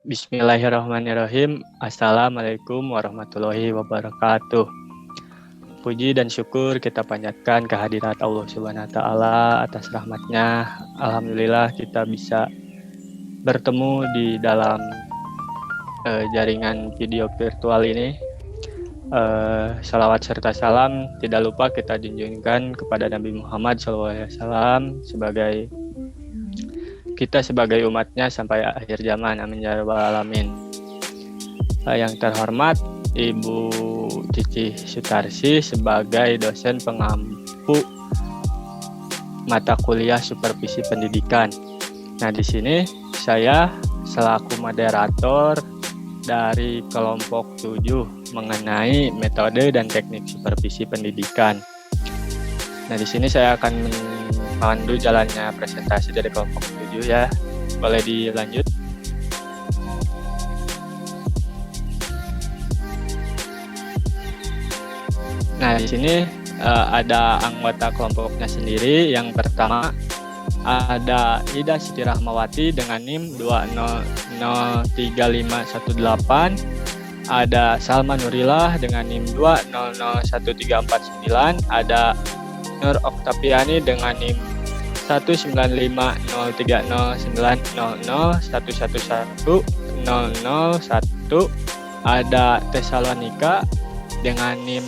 Bismillahirrahmanirrahim. Assalamualaikum warahmatullahi wabarakatuh. Puji dan syukur kita panjatkan kehadirat Allah Subhanahu wa Ta'ala atas rahmatnya. Alhamdulillah kita bisa bertemu di dalam jaringan video virtual ini. Salawat serta salam tidak lupa kita junjungkan kepada Nabi Muhammad SAW sebagai kita sebagai umatnya sampai akhir zaman. Amin ya rabbal alamin. Yang terhormat Ibu Cici Sutarsi sebagai dosen pengampu mata kuliah supervisi pendidikan. Nah, di sini saya selaku moderator dari kelompok 7 mengenai metode dan teknik supervisi pendidikan. Nah, di sini saya akan memandu jalannya presentasi dari kelompok 7 ya. Boleh dilanjut? Nah, di sini ada anggota kelompoknya sendiri. Yang pertama ada Ida Siti Rahmawati dengan NIM 2003518. Ada Salma Nurillah dengan NIM 2001349. Ada Nur Oktaviani dengan NIM 1950300111001. Ada Tesalonika dengan NIM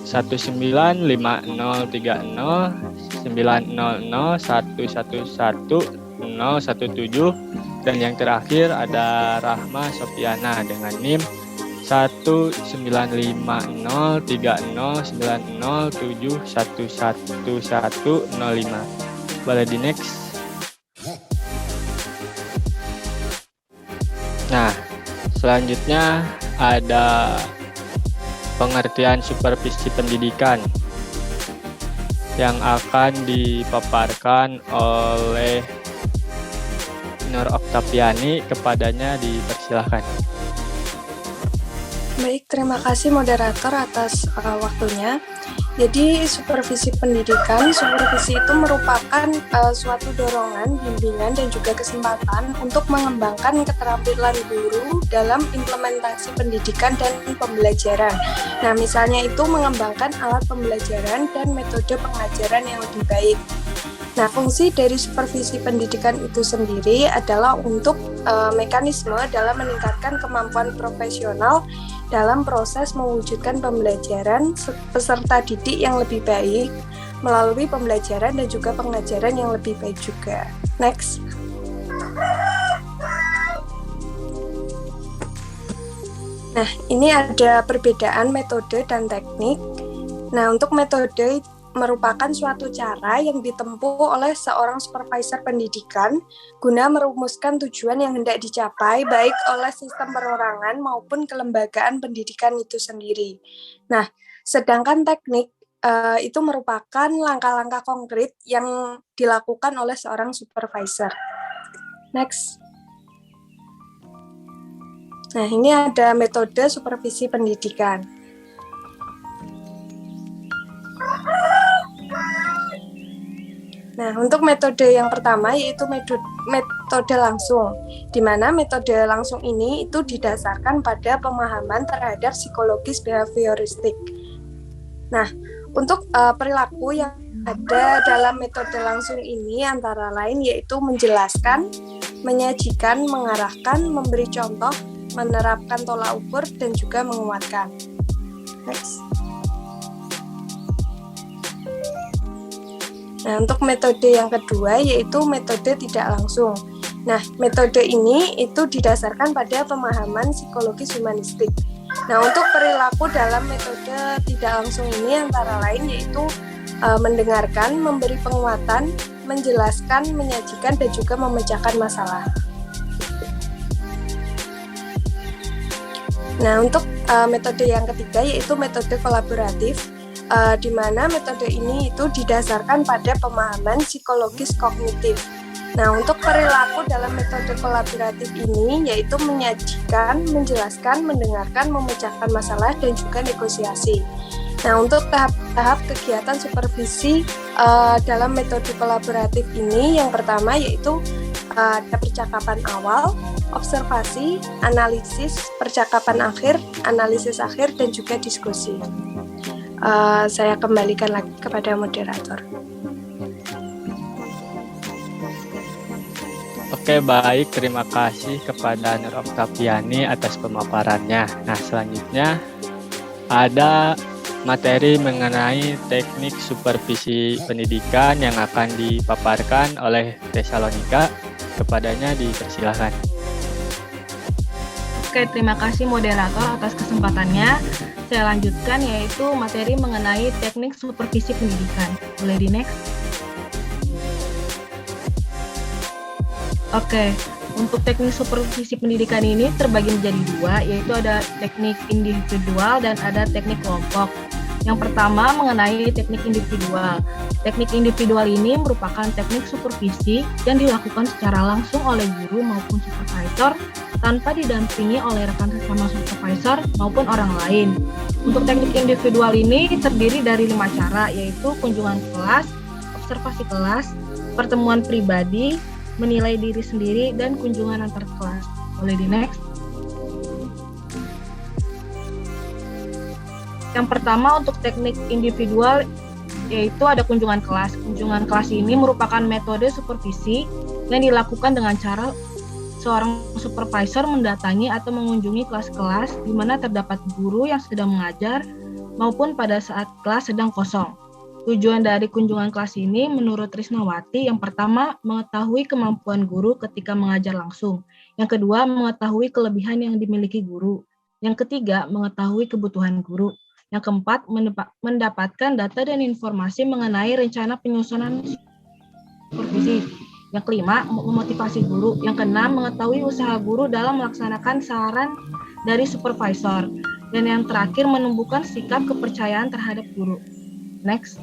195030900111017. Dan yang terakhir ada Rahma Sofiana dengan NIM 1950309071105. Boleh di next. Nah, selanjutnya ada pengertian supervisi pendidikan yang akan dipaparkan oleh Nur Oktaviani. Kepadanya dipersilahkan. Baik, terima kasih moderator atas waktunya. Jadi supervisi itu merupakan suatu dorongan, bimbingan, dan juga kesempatan untuk mengembangkan keterampilan guru dalam implementasi pendidikan dan pembelajaran. Nah, misalnya itu mengembangkan alat pembelajaran dan metode pengajaran yang lebih baik. Nah, fungsi dari supervisi pendidikan itu sendiri adalah untuk mekanisme dalam meningkatkan kemampuan profesional dalam proses mewujudkan pembelajaran peserta didik yang lebih baik melalui pembelajaran dan juga pengajaran yang lebih baik juga. Next. Nah, ini ada perbedaan metode dan teknik. Nah, untuk metode merupakan suatu cara yang ditempuh oleh seorang supervisor pendidikan guna merumuskan tujuan yang hendak dicapai baik oleh sistem perorangan maupun kelembagaan pendidikan itu sendiri. Nah, sedangkan teknik itu merupakan langkah-langkah konkret yang dilakukan oleh seorang supervisor. Next. Nah, ini ada metode supervisi pendidikan. Nah, untuk metode yang pertama yaitu metode langsung, di mana metode langsung ini itu didasarkan pada pemahaman terhadap psikologis behavioristik. Nah, untuk perilaku yang ada dalam metode langsung ini antara lain yaitu menjelaskan, menyajikan, mengarahkan, memberi contoh, menerapkan tolak ukur, dan juga menguatkan. Next. Nah, untuk metode yang kedua yaitu metode tidak langsung. Nah, metode ini itu didasarkan pada pemahaman psikologis humanistik. Nah, untuk perilaku dalam metode tidak langsung ini antara lain yaitu mendengarkan, memberi penguatan, menjelaskan, menyajikan, dan juga memecahkan masalah. Nah, untuk metode yang ketiga yaitu metode kolaboratif. Di mana metode ini itu didasarkan pada pemahaman psikologis kognitif. Nah, untuk perilaku dalam metode kolaboratif ini yaitu menyajikan, menjelaskan, mendengarkan, memecahkan masalah, dan juga negosiasi. Nah, untuk tahap-tahap kegiatan supervisi dalam metode kolaboratif ini yang pertama yaitu ada percakapan awal, observasi, analisis, percakapan akhir, analisis akhir, dan juga diskusi. Saya kembalikan lagi kepada moderator. Oke, baik. Terima kasih kepada Nur Oktaviani atas pemaparannya. Nah, selanjutnya ada materi mengenai teknik supervisi pendidikan yang akan dipaparkan oleh Tesalonika. Kepadanya dipersilahkan. Oke, terima kasih moderator atas kesempatannya. Saya lanjutkan yaitu materi mengenai teknik supervisi pendidikan. Boleh di next? Oke, untuk teknik supervisi pendidikan ini terbagi menjadi dua, yaitu ada teknik individual dan ada teknik kelompok. Yang pertama mengenai teknik individual. Teknik individual ini merupakan teknik supervisi yang dilakukan secara langsung oleh guru maupun supervisor tanpa didampingi oleh rekan sesama supervisor maupun orang lain. Untuk teknik individual ini terdiri dari 5 cara, yaitu kunjungan kelas, observasi kelas, pertemuan pribadi, menilai diri sendiri, dan kunjungan antar kelas. Boleh di next? Yang pertama untuk teknik individual yaitu ada kunjungan kelas. Kunjungan kelas ini merupakan metode supervisi yang dilakukan dengan cara seorang supervisor mendatangi atau mengunjungi kelas-kelas di mana terdapat guru yang sedang mengajar maupun pada saat kelas sedang kosong. Tujuan dari kunjungan kelas ini menurut Trisnawati yang pertama mengetahui kemampuan guru ketika mengajar langsung. Yang kedua mengetahui kelebihan yang dimiliki guru. Yang ketiga mengetahui kebutuhan guru. Yang keempat mendapatkan data dan informasi mengenai rencana penyusunan supervisi. Yang kelima memotivasi guru. Yang keenam mengetahui usaha guru dalam melaksanakan saran dari supervisor. Dan yang terakhir menumbuhkan sikap kepercayaan terhadap guru. Next.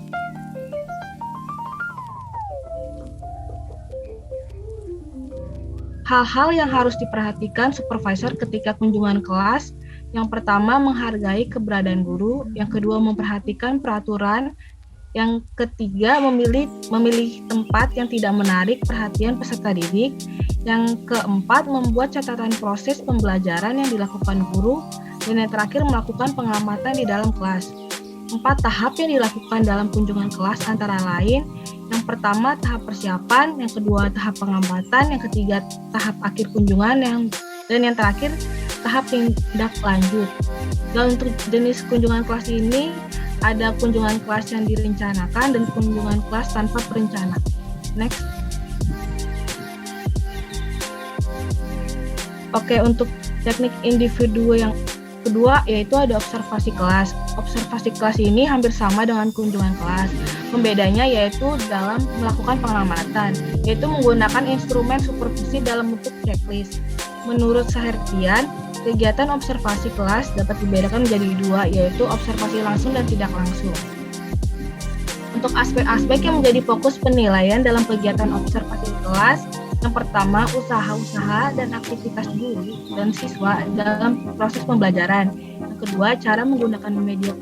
Hal-hal yang harus diperhatikan supervisor ketika kunjungan kelas. Yang pertama, menghargai keberadaan guru. Yang kedua, memperhatikan peraturan. Yang ketiga, memilih tempat yang tidak menarik perhatian peserta didik. Yang keempat, membuat catatan proses pembelajaran yang dilakukan guru. Dan yang terakhir, melakukan pengamatan di dalam kelas. 4 tahap yang dilakukan dalam kunjungan kelas antara lain. Yang pertama tahap persiapan, yang kedua tahap pengamatan, yang ketiga tahap akhir kunjungan, dan yang terakhir tahap tindak lanjut. Dan untuk jenis kunjungan kelas ini ada kunjungan kelas yang direncanakan dan kunjungan kelas tanpa perencana. Next. Oke, untuk teknik individu yang kedua yaitu ada observasi kelas. Observasi kelas ini hampir sama dengan kunjungan kelas. Pembedanya yaitu dalam melakukan pengamatan, yaitu menggunakan instrumen supervisi dalam bentuk checklist. Menurut Sahertian, kegiatan observasi kelas dapat dibedakan menjadi dua, yaitu observasi langsung dan tidak langsung. Untuk aspek-aspek yang menjadi fokus penilaian dalam kegiatan observasi kelas, yang pertama, usaha-usaha dan aktivitas guru dan siswa dalam proses pembelajaran. Yang kedua, cara menggunakan media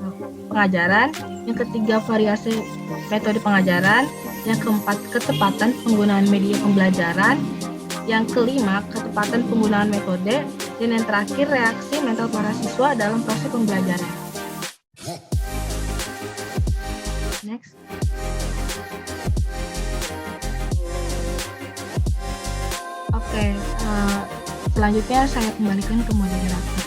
pengajaran. Yang ketiga, variasi metode pengajaran. Yang keempat, ketepatan penggunaan media pembelajaran. Yang kelima, ketepatan penggunaan metode. Dan yang terakhir, reaksi mental para siswa dalam proses pembelajaran. Next. Oke, selanjutnya saya kembalikan ke moderator.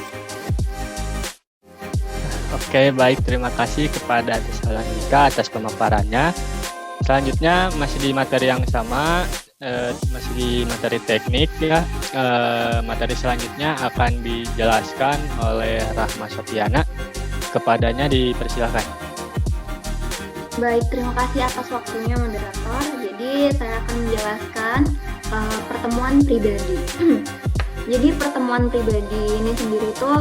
Oke, baik. Terima kasih kepada Tesalonika atas pemaparannya. Selanjutnya masih di materi yang sama, masih di materi teknik ya. Materi selanjutnya akan dijelaskan oleh Rahma Sofiana. Kepadanya dipersilakan. Baik, terima kasih atas waktunya moderator. Jadi saya akan menjelaskan pertemuan pribadi. Jadi pertemuan pribadi ini sendiri itu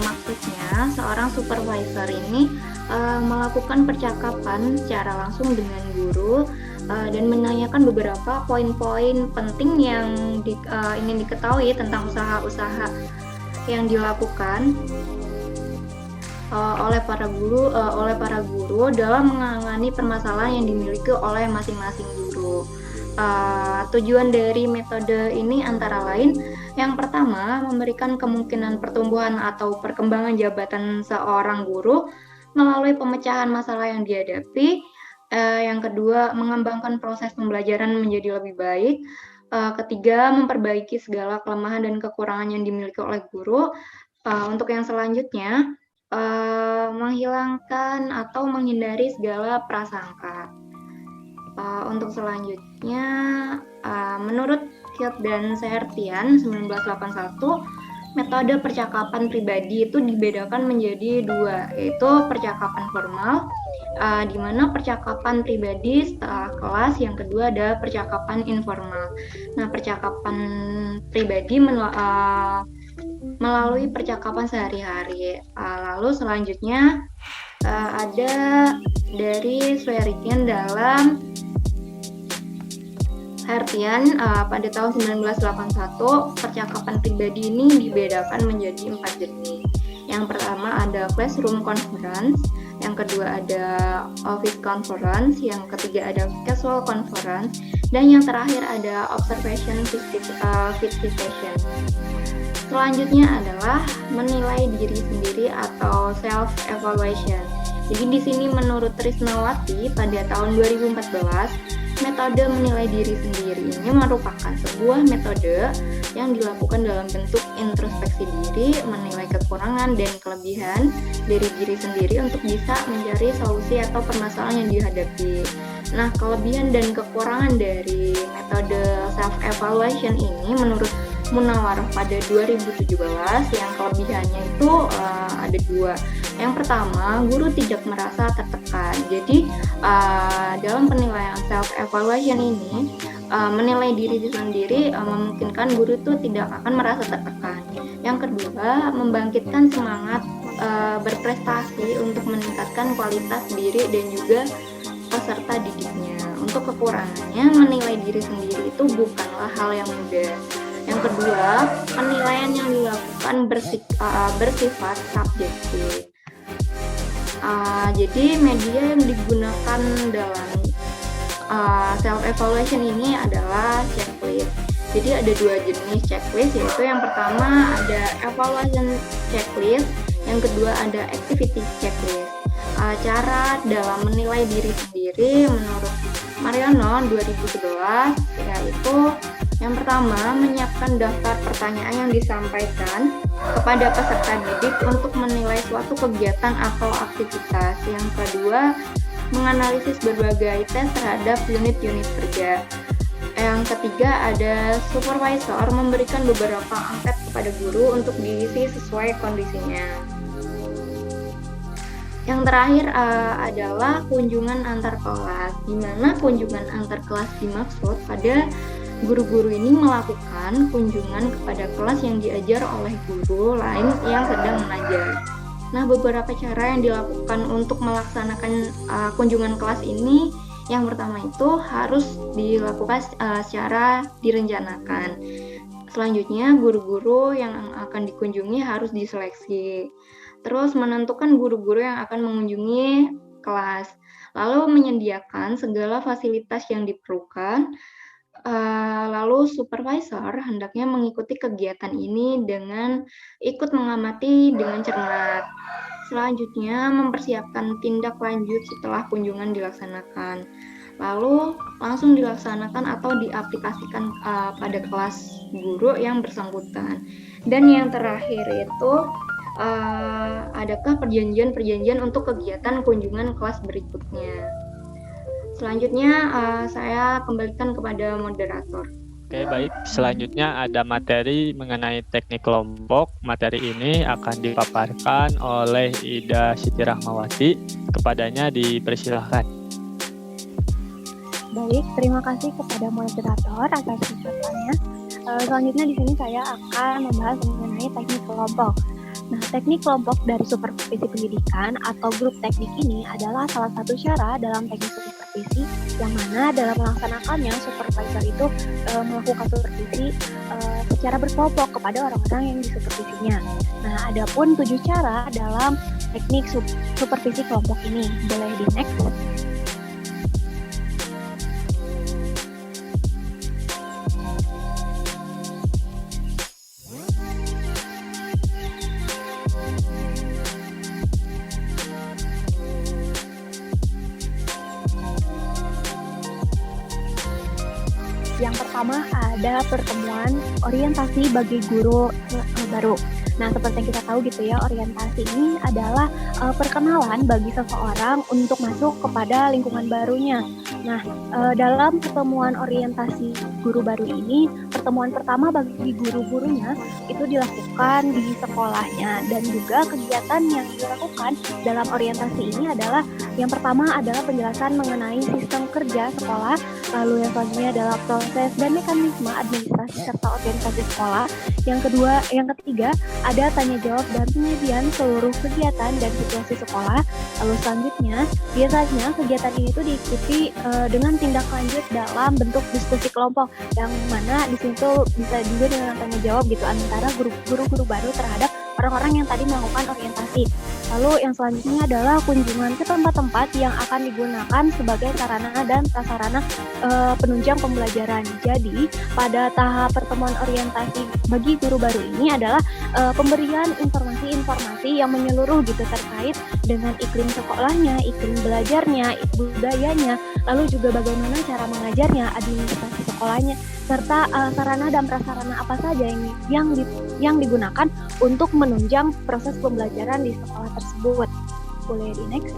maksudnya seorang supervisor ini melakukan percakapan secara langsung dengan guru dan menanyakan beberapa poin-poin penting yang ingin diketahui tentang usaha-usaha yang dilakukan oleh para guru dalam menangani permasalahan yang dimiliki oleh masing-masing guru. Tujuan dari metode ini antara lain, yang pertama, memberikan kemungkinan pertumbuhan atau perkembangan jabatan seorang guru melalui pemecahan masalah yang dihadapi. Yang kedua, mengembangkan proses pembelajaran menjadi lebih baik. Ketiga, memperbaiki segala kelemahan dan kekurangan yang dimiliki oleh guru. Untuk yang selanjutnya, menghilangkan atau menghindari segala prasangka. Untuk selanjutnya, menurut Hirt dan Sehertian 1981, metode percakapan pribadi itu dibedakan menjadi dua, yaitu percakapan formal, di mana percakapan pribadi setelah kelas, yang kedua ada percakapan informal. Nah, percakapan pribadi melalui percakapan sehari-hari. Lalu selanjutnya ada dari Swearikian dalam Hertian pada tahun 1981, percakapan pribadi ini dibedakan menjadi 4 jenis. Yang pertama ada classroom conference, yang kedua ada office conference, yang ketiga ada casual conference, dan yang terakhir ada observation visitation. Selanjutnya adalah menilai diri sendiri atau self evaluation. Jadi di sini menurut Trisnawati pada tahun 2014, metode menilai diri sendiri ini merupakan sebuah metode yang dilakukan dalam bentuk introspeksi diri, menilai kekurangan dan kelebihan dari diri sendiri untuk bisa mencari solusi atau permasalahan yang dihadapi. Nah, kelebihan dan kekurangan dari metode self-evaluation ini menurut Munawarah pada 2017, yang kelebihannya itu ada dua. Yang pertama, guru tidak merasa tertekan. Jadi dalam penilaian self-evaluation ini, menilai diri sendiri memungkinkan guru itu tidak akan merasa tertekan. Yang kedua, membangkitkan semangat berprestasi untuk meningkatkan kualitas diri dan juga peserta didiknya. Untuk kekurangannya, menilai diri sendiri itu bukanlah hal yang mudah. Yang kedua, penilaian yang dilakukan bersifat subjektif. Jadi media yang digunakan dalam self-evaluation ini adalah checklist. Jadi ada dua jenis checklist, yaitu yang pertama ada evaluation checklist, yang kedua ada activity checklist. Cara dalam menilai diri sendiri menurut Mariono 2011 yaitu yang pertama, menyiapkan daftar pertanyaan yang disampaikan kepada peserta didik untuk menilai suatu kegiatan atau aktivitas. Yang kedua, menganalisis berbagai tes terhadap unit-unit kerja. Yang ketiga, ada supervisor memberikan beberapa angket kepada guru untuk diisi sesuai kondisinya. Yang terakhir adalah kunjungan antar kelas, di mana kunjungan antar kelas dimaksud pada guru-guru ini melakukan kunjungan kepada kelas yang diajar oleh guru lain yang sedang mengajar. Nah, beberapa cara yang dilakukan untuk melaksanakan kunjungan kelas ini, yang pertama itu harus dilakukan secara direncanakan. Selanjutnya, guru-guru yang akan dikunjungi harus diseleksi. Terus menentukan guru-guru yang akan mengunjungi kelas. Lalu menyediakan segala fasilitas yang diperlukan. Lalu supervisor hendaknya mengikuti kegiatan ini dengan ikut mengamati dengan cermat. Selanjutnya mempersiapkan tindak lanjut setelah kunjungan dilaksanakan. Lalu langsung dilaksanakan atau diaplikasikan pada kelas guru yang bersangkutan. Dan yang terakhir itu adakah perjanjian-perjanjian untuk kegiatan kunjungan kelas berikutnya. Selanjutnya saya kembalikan kepada moderator. Oke, baik. Selanjutnya ada materi mengenai teknik kelompok. Materi ini akan dipaparkan oleh Ida Siti Rahmawati. Kepadanya dipersilahkan. Baik, terima kasih kepada moderator atas kesempatannya. Selanjutnya di sini saya akan membahas mengenai teknik kelompok. Nah, teknik kelompok dari supervisi pendidikan atau grup teknik ini adalah salah satu cara dalam teknik supervisi yang mana dalam melaksanakannya supervisor itu melakukan supervisi secara berkelompok kepada orang-orang yang disupervisinya. Nah, ada pun 7 cara dalam teknik supervisi kelompok ini. Boleh di next. pertama ada pertemuan orientasi bagi guru baru. Nah, seperti yang kita tahu gitu ya, orientasi ini adalah perkenalan bagi seseorang untuk masuk kepada lingkungan barunya. Nah, dalam pertemuan orientasi guru baru ini, pertemuan pertama bagi guru-gurunya itu dilakukan di sekolahnya, dan juga kegiatan yang dilakukan dalam orientasi ini adalah yang pertama adalah penjelasan mengenai sistem kerja sekolah, lalu yang selanjutnya adalah proses dan mekanisme administrasi serta organisasi sekolah. Yang ketiga ada tanya jawab dan penyajian seluruh kegiatan dan situasi sekolah. Lalu selanjutnya biasanya kegiatan ini tuh diikuti dengan tindak lanjut dalam bentuk diskusi kelompok, yang mana di situ bisa juga dengan tanya jawab gitu antara guru-guru baru terhadap orang-orang yang tadi melakukan orientasi. Lalu yang selanjutnya adalah kunjungan ke tempat-tempat yang akan digunakan sebagai sarana dan prasarana penunjang pembelajaran. Jadi pada tahap pertemuan orientasi bagi guru baru ini adalah pemberian informasi-informasi yang menyeluruh gitu terkait dengan iklim sekolahnya, iklim belajarnya, budayanya, lalu juga bagaimana cara mengajarnya, administrasi sekolahnya, serta sarana dan prasarana apa saja yang digunakan untuk menunjang proses pembelajaran di sekolah tersebut. Boleh di next.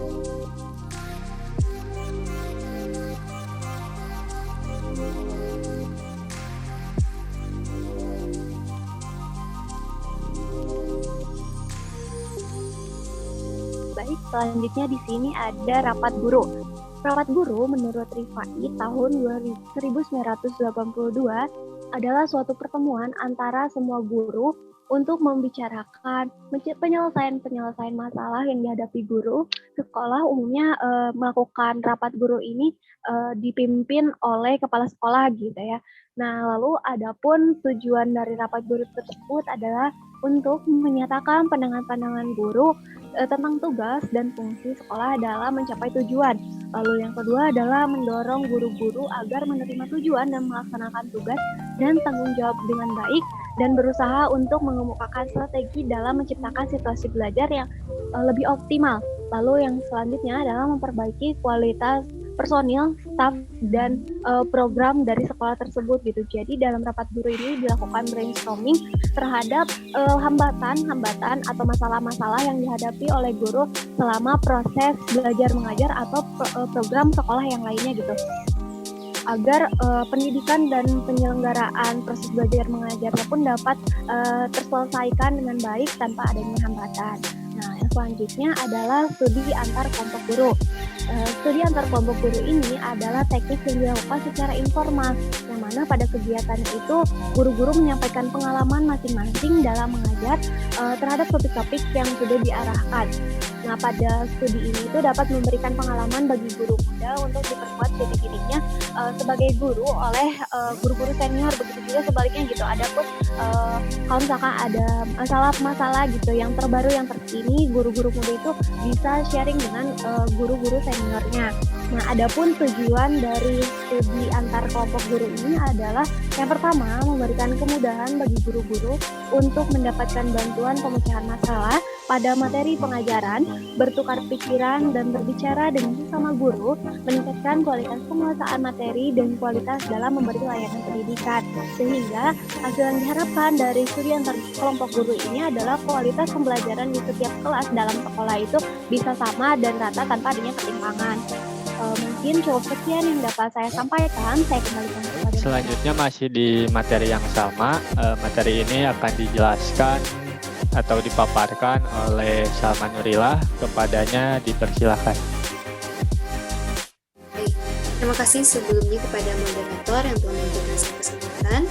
Baik, selanjutnya di sini ada rapat guru. Rapat guru menurut Rifai tahun 1982 adalah suatu pertemuan antara semua guru untuk membicarakan penyelesaian masalah yang dihadapi guru. Sekolah umumnya melakukan rapat guru ini dipimpin oleh kepala sekolah gitu ya. Nah, lalu adapun tujuan dari rapat guru tersebut adalah untuk menyatakan pandangan-pandangan guru tentang tugas dan fungsi sekolah dalam mencapai tujuan. Lalu yang kedua adalah mendorong guru-guru agar menerima tujuan dan melaksanakan tugas dan tanggung jawab dengan baik, dan berusaha untuk mengemukakan strategi dalam menciptakan situasi belajar yang lebih optimal. Lalu yang selanjutnya adalah memperbaiki kualitas personil, staf, dan program dari sekolah tersebut gitu. Jadi dalam rapat guru ini dilakukan brainstorming terhadap hambatan atau masalah-masalah yang dihadapi oleh guru selama proses belajar mengajar atau program sekolah yang lainnya gitu, agar pendidikan dan penyelenggaraan proses belajar mengajarnya pun dapat terselesaikan dengan baik tanpa adanya hambatan. Nah, yang selanjutnya adalah studi antar kelompok guru. Studi antar kelompok guru ini adalah teknik yang dilakukan secara informal, yang mana pada kegiatan itu guru-guru menyampaikan pengalaman masing-masing dalam mengajar terhadap topik-topik yang sudah diarahkan. Nah, pada studi ini itu dapat memberikan pengalaman bagi guru muda untuk diperkuat jati dirinya sebagai guru oleh guru-guru senior, begitu juga sebaliknya gitu. Adapun kalau misalkan ada masalah-masalah gitu yang terbaru yang terkini, guru-guru muda itu bisa sharing dengan guru-guru seniornya. Nah, adapun tujuan dari studi antar kelompok guru ini adalah yang pertama, memberikan kemudahan bagi guru-guru untuk mendapatkan bantuan pemecahan masalah pada materi pengajaran, bertukar pikiran dan berbicara dengan sesama guru, meningkatkan kualitas penguasaan materi dan kualitas dalam memberi layanan pendidikan. Sehingga hasil yang diharapkan dari studi antar kelompok guru ini adalah kualitas pembelajaran di setiap kelas dalam sekolah itu bisa sama dan rata tanpa adanya ketimpangan. Mungkin cukup sekian yang dapat saya sampaikan. Saya kembalikan kepada Selanjutnya masih di materi yang sama. Materi ini akan dijelaskan atau dipaparkan oleh Salma Nurillah. Kepadanya dipersilakan. Baik, terima kasih sebelumnya kepada moderator yang telah memberikan saya kesempatan.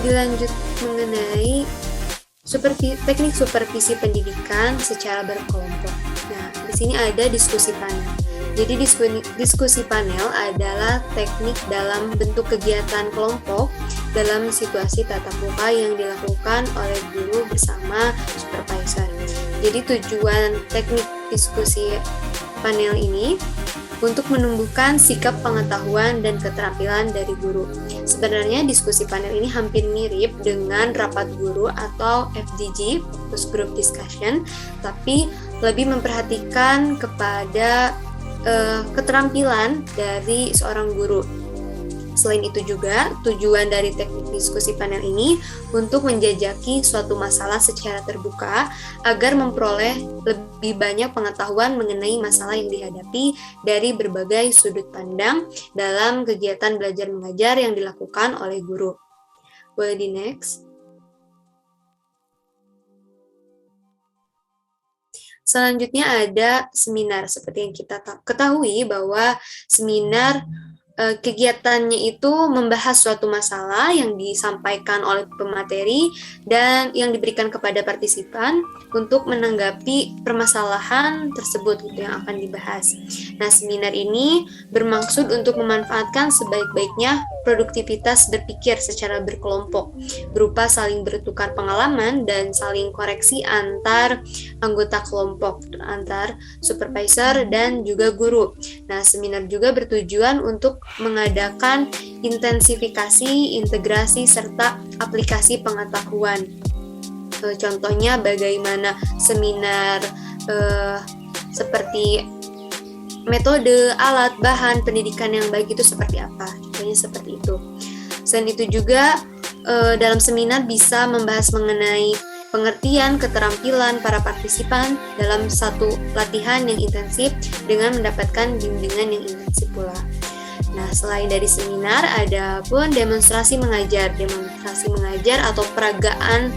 Dilanjut mengenai teknik supervisi pendidikan secara berkelompok. Nah, di sini ada diskusi panel. Jadi diskusi panel adalah teknik dalam bentuk kegiatan kelompok dalam situasi tatap muka yang dilakukan oleh guru bersama supervisor. Jadi tujuan teknik diskusi panel ini untuk menumbuhkan sikap pengetahuan dan keterampilan dari guru. Sebenarnya diskusi panel ini hampir mirip dengan rapat guru atau FGD, Focus Group Discussion, tapi lebih memperhatikan kepada keterampilan dari seorang guru. Selain itu juga, tujuan dari teknik diskusi panel ini untuk menjajaki suatu masalah secara terbuka agar memperoleh lebih banyak pengetahuan mengenai masalah yang dihadapi dari berbagai sudut pandang dalam kegiatan belajar mengajar yang dilakukan oleh guru. Boleh di next. Selanjutnya ada seminar. Seperti yang kita ketahui bahwa seminar kegiatannya itu membahas suatu masalah yang disampaikan oleh pemateri dan yang diberikan kepada partisipan untuk menanggapi permasalahan tersebut gitu yang akan dibahas. Nah, seminar ini bermaksud untuk memanfaatkan sebaik-baiknya produktivitas berpikir secara berkelompok, berupa saling bertukar pengalaman dan saling koreksi antar anggota kelompok, antar supervisor dan juga guru. Nah, seminar juga bertujuan untuk mengadakan intensifikasi, integrasi, serta aplikasi pengetahuan. Contohnya bagaimana seminar seperti metode, alat, bahan, pendidikan yang baik itu seperti apa. Contohnya seperti itu. Selain itu juga dalam seminar bisa membahas mengenai pengertian, keterampilan para partisipan dalam satu latihan yang intensif dengan mendapatkan bimbingan yang intensif pula. Nah, selain dari seminar, ada pun demonstrasi mengajar. Demonstrasi mengajar atau peragaan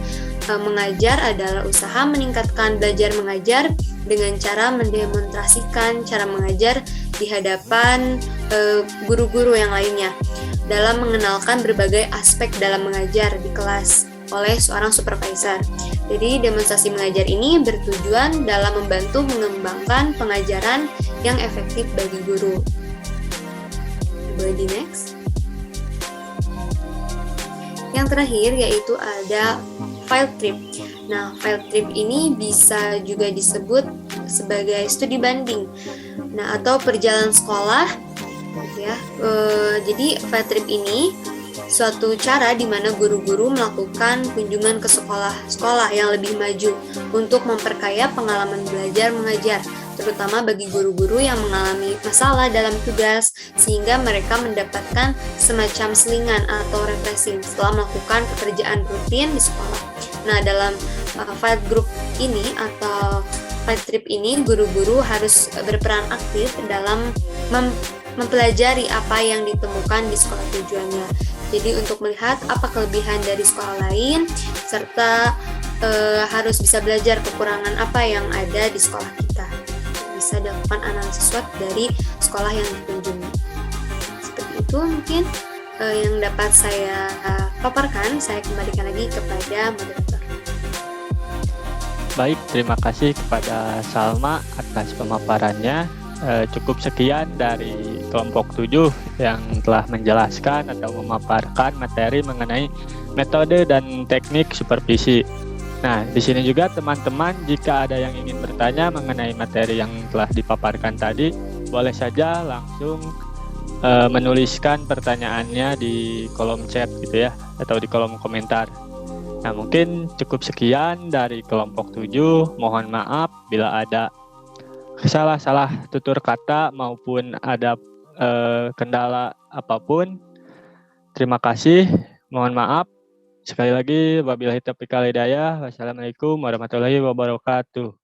mengajar adalah usaha meningkatkan belajar mengajar dengan cara mendemonstrasikan cara mengajar di hadapan guru-guru yang lainnya dalam mengenalkan berbagai aspek dalam mengajar di kelas oleh seorang supervisor. Jadi, demonstrasi mengajar ini bertujuan dalam membantu mengembangkan pengajaran yang efektif bagi guru. Boleh di next. Yang terakhir yaitu ada field trip. Nah, field trip ini bisa juga disebut sebagai studi banding. Nah, atau perjalanan sekolah, gitu ya. Jadi field trip ini suatu cara di mana guru-guru melakukan kunjungan ke sekolah-sekolah yang lebih maju untuk memperkaya pengalaman belajar mengajar, terutama bagi guru-guru yang mengalami masalah dalam tugas, sehingga mereka mendapatkan semacam selingan atau refreshing setelah melakukan pekerjaan rutin di sekolah. Nah, dalam field group ini atau field trip ini, guru-guru harus berperan aktif dalam mempelajari apa yang ditemukan di sekolah tujuannya. Jadi untuk melihat apa kelebihan dari sekolah lain, serta harus bisa belajar kekurangan apa yang ada di sekolah kita. Bisa dilakukan analisis SWOT dari sekolah yang dikunjungi. Seperti itu mungkin yang dapat saya paparkan. Saya kembalikan lagi kepada moderator. Baik, terima kasih kepada Salma atas pemaparannya. Cukup sekian dari kelompok 7 yang telah menjelaskan atau memaparkan materi mengenai metode dan teknik supervisi. Nah, di sini juga teman-teman jika ada yang ingin bertanya mengenai materi yang telah dipaparkan tadi, boleh saja langsung menuliskan pertanyaannya di kolom chat gitu ya, atau di kolom komentar. Nah, mungkin cukup sekian dari kelompok 7. Mohon maaf bila ada salah tutur kata maupun ada kendala apapun. Terima kasih, mohon maaf. Sekali lagi, wabillahi taufiq wal hidayah. Wassalamualaikum warahmatullahi wabarakatuh.